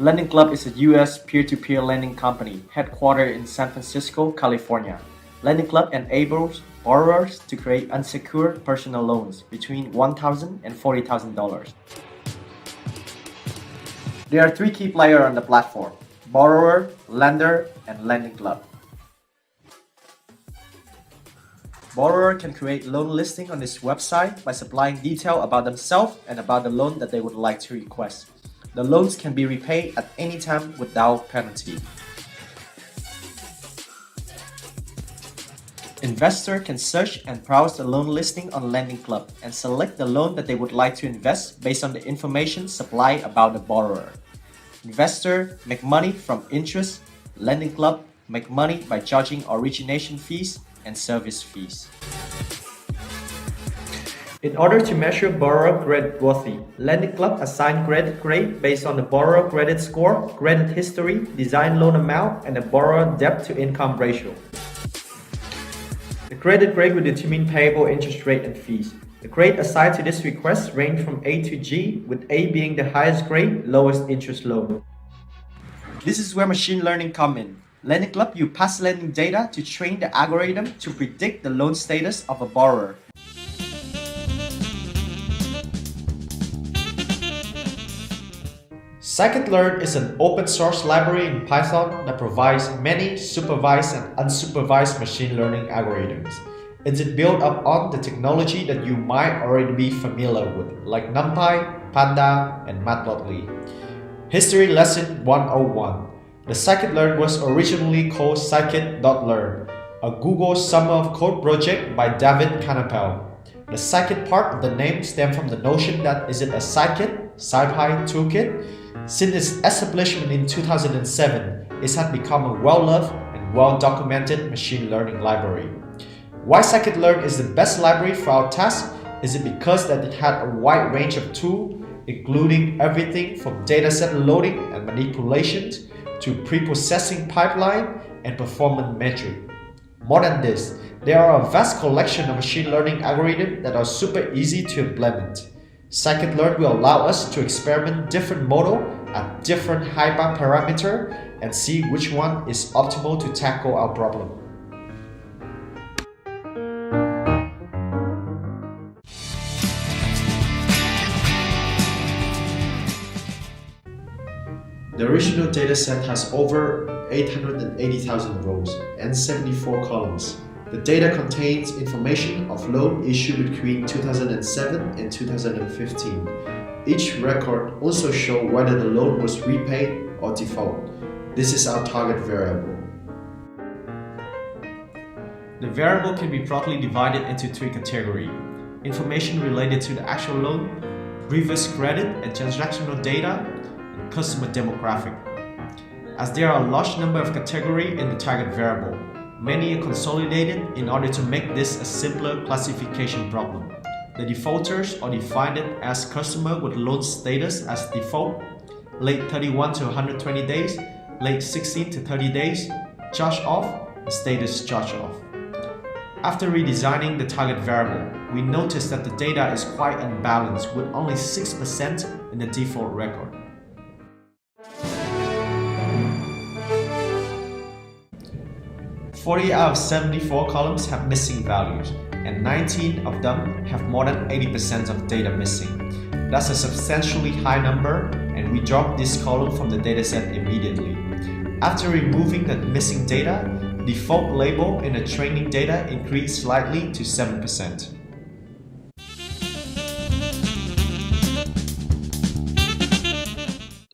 Lending Club is a US peer-to-peer lending company headquartered in San Francisco, California. Lending Club enables borrowers to create unsecured personal loans between $1,000 and $40,000. There are three key players on the platform: borrower, lender, and Lending Club. Borrower can create loan listing on this website by supplying detail about themselves and about the loan that they would like to request. The loans can be repaid at any time without penalty. Investor can search and browse the loan listing on Lending Club and select the loan that they would like to invest based on the information supplied about the borrower. Investor make money from interest. Lending Club make money by charging origination fees and service fees. In order to measure borrower creditworthy, Lending Club assign credit grade based on the borrower credit score, credit history, design loan amount, and the borrower debt to income ratio. The credit grade will determine payable interest rate and fees. The grade assigned to this request range from A to G, with A being the highest grade, lowest interest loan. This is where machine learning comes in. Lending Club use past lending data to train the algorithm to predict the loan status of a borrower. Scikit-learn is an open source library in Python that provides many supervised and unsupervised machine learning algorithms. It is built up on the technology that you might already be familiar with, like NumPy, Panda, and Matplotlib. History Lesson 101. The Scikit-learn was originally called Scikit.learn, a Google Summer of Code project by David Canapel. The Scikit part of the name stems from the notion that is it a Scikit, SciPy toolkit? Since its establishment in 2007, it has become a well-loved and well-documented machine learning library. Why Scikit-learn is the best library for our task is it because that it had a wide range of tools, including everything from dataset loading and manipulations to pre-processing pipeline and performance metric. More than this, there are a vast collection of machine learning algorithms that are super easy to implement. Scikit-learn will allow us to experiment different models at different hyperparameters and see which one is optimal to tackle our problem. The original dataset has over 880,000 rows and 74 columns. The data contains information of loan issued between 2007 and 2015. Each record also shows whether the loan was repaid or default. This is our target variable. The variable can be broadly divided into three categories: information related to the actual loan, previous credit and transactional data, and customer demographic. As there are a large number of categories in the target variable, many are consolidated in order to make this a simpler classification problem. The defaulters are defined as customer with loan status as default, late 31 to 120 days, late 16 to 30 days, charge off, and status charge off. After redesigning the target variable, we notice that the data is quite unbalanced with only 6% in the default record. 40 out of 74 columns have missing values, and 19 of them have more than 80% of data missing. That's a substantially high number, and we drop this column from the dataset immediately. After removing the missing data, default label in the training data increased slightly to 7%.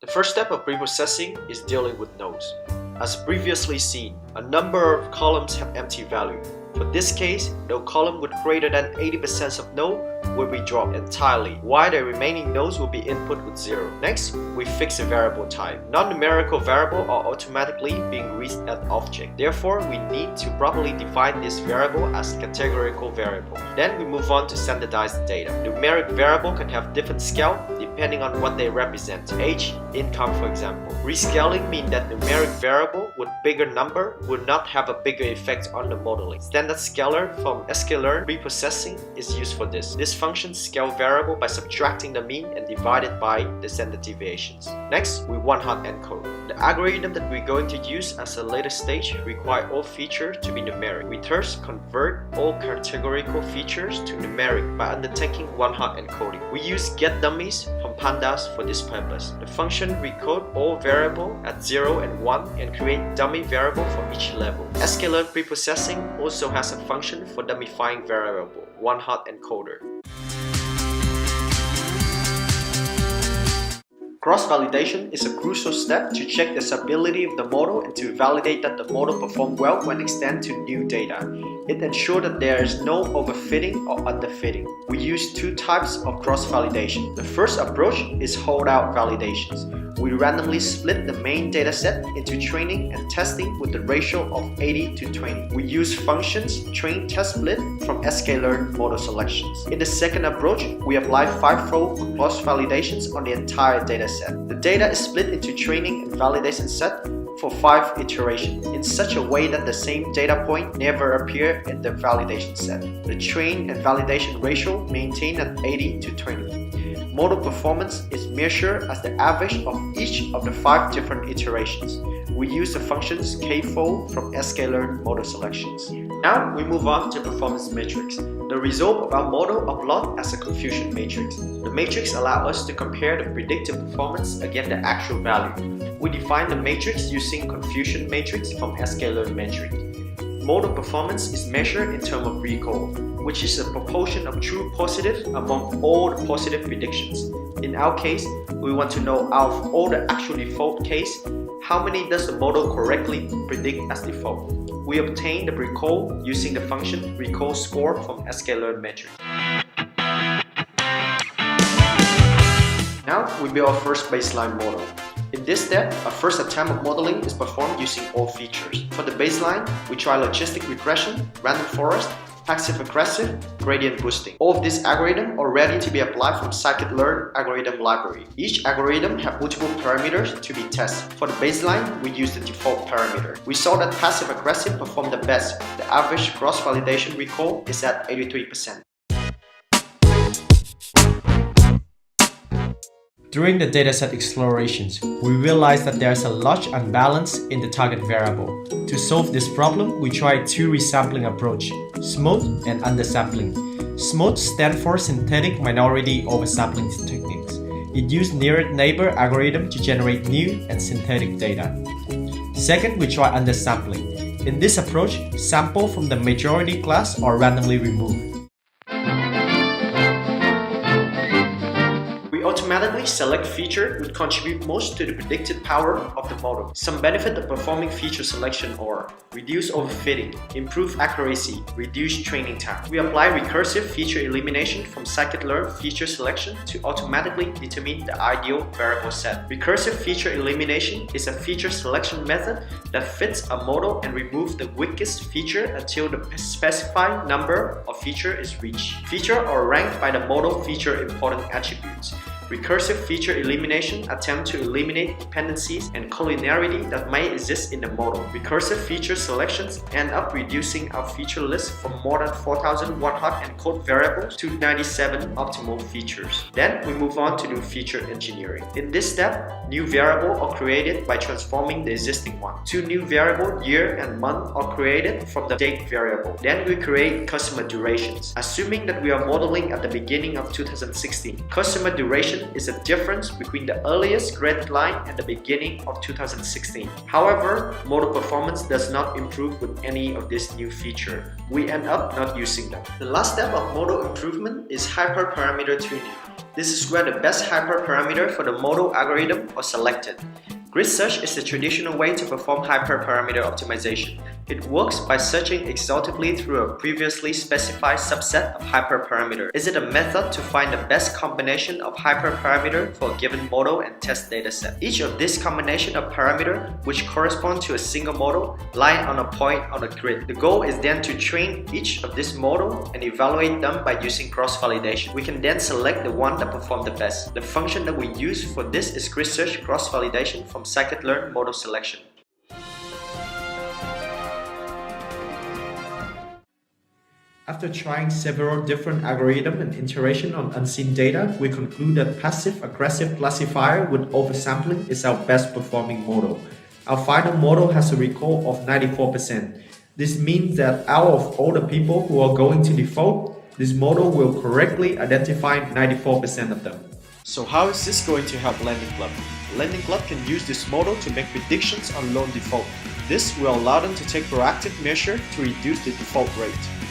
The first step of preprocessing is dealing with nodes. As previously seen, a number of columns have empty value. For this case, no column with greater than 80% of node will be dropped entirely, while the remaining nodes will be input with 0. Next, we fix the variable type. Non-numerical variables are automatically being reached as object. Therefore, we need to properly define this variable as categorical variable. Then we move on to standardize the data. Numeric variable can have different scale depending on what they represent. Age, income for example. Rescaling means that numeric variable with bigger number will not have a bigger effect on the modeling. Standard scalar from sklearn preprocessing is used for this. This function scale variable by subtracting the mean and divided by the standard deviations. Next, we one-hot encode. The algorithm that we're going to use as a later stage require all features to be numeric. We thus convert all categorical features to numeric by undertaking one-hot encoding. We use getDummies from pandas for this purpose. The function recode all variable at 0 and 1 and create dummy variable for each level. Scikit preprocessing also has a function for dummifying variable, one-hot encoder. Cross-validation is a crucial step to check the stability of the model and to validate that the model performs well when extended to new data. It ensures that there is no overfitting or underfitting. We use two types of cross-validation. The first approach is holdout validations. We randomly split the main dataset into training and testing with the ratio of 80 to 20. We use functions train test split from Scikit model selections. In the second approach, we apply 5-fold cross-validations on the entire dataset. The data is split into training and validation set for 5 iterations in such a way that the same data point never appear in the validation set. The train and validation ratio maintained at 80 to 20. Model performance is measured as the average of each of the 5 different iterations. We use the functions k-fold from Scikit model selections. Now we move on to performance matrix. The result of our model upload as a confusion matrix. The matrix allows us to compare the predicted performance against the actual value. We define the matrix using confusion matrix from Scikit metric. Model performance is measured in terms of recall, which is a proportion of true positive among all the positive predictions. In our case, we want to know out of all the actual default case, how many does the model correctly predict as default. We obtain the recall using the function recall score from Scikit metric. Now we build our first baseline model. In this step, a first attempt of modeling is performed using all features. For the baseline, we try logistic regression, random forest, passive-aggressive, gradient boosting. All of these algorithms are ready to be applied from Scikit-learn algorithm library. Each algorithm has multiple parameters to be tested. For the baseline, we use the default parameter. We saw that passive-aggressive performed the best. The average cross-validation recall is at 83%. During the dataset explorations, we realized that there is a large unbalance in the target variable. To solve this problem, we tried two resampling approaches, smooth and undersampling. Smooth stands for synthetic minority oversampling techniques. It used nearest neighbor algorithm to generate new and synthetic data. Second, we try undersampling. In this approach, samples from the majority class are randomly removed. Automatically select feature would contribute most to the predicted power of the model. Some benefit of performing feature selection are reduce overfitting, improve accuracy, reduce training time. We apply recursive feature elimination from Scikit-learn feature selection to automatically determine the ideal variable set. Recursive feature elimination is a feature selection method that fits a model and removes the weakest feature until the specified number of features is reached. Features are ranked by the model feature important attributes. Recursive feature elimination attempts to eliminate dependencies and collinearity that may exist in the model. Recursive feature selections end up reducing our feature list from more than 4,100 encode variables to 97 optimal features. Then we move on to do feature engineering. In this step, new variables are created by transforming the existing one. Two new variables, year and month, are created from the date variable. Then we create customer durations. Assuming that we are modeling at the beginning of 2016, customer duration is a difference between the earliest graded line and the beginning of 2016. However, model performance does not improve with any of this new feature. We end up not using them. The last step of model improvement is hyperparameter tuning. This is where the best hyperparameter for the model algorithm are selected. Grid search is the traditional way to perform hyperparameter optimization. It works by searching exhaustively through a previously specified subset of hyperparameters. Is it a method to find the best combination of hyperparameter for a given model and test dataset? Each of this combination of parameters, which correspond to a single model, lie on a point on the grid. The goal is then to train each of this model and evaluate them by using cross-validation. We can then select the one that performs the best. The function that we use for this is grid search cross-validation from Scikit-learn model selection. After trying several different algorithms and iteration on unseen data, we conclude that passive-aggressive classifier with oversampling is our best performing model. Our final model has a recall of 94%. This means that out of all the people who are going to default, this model will correctly identify 94% of them. So how is this going to help Lending Club? Lending Club can use this model to make predictions on loan default. This will allow them to take proactive measures to reduce the default rate.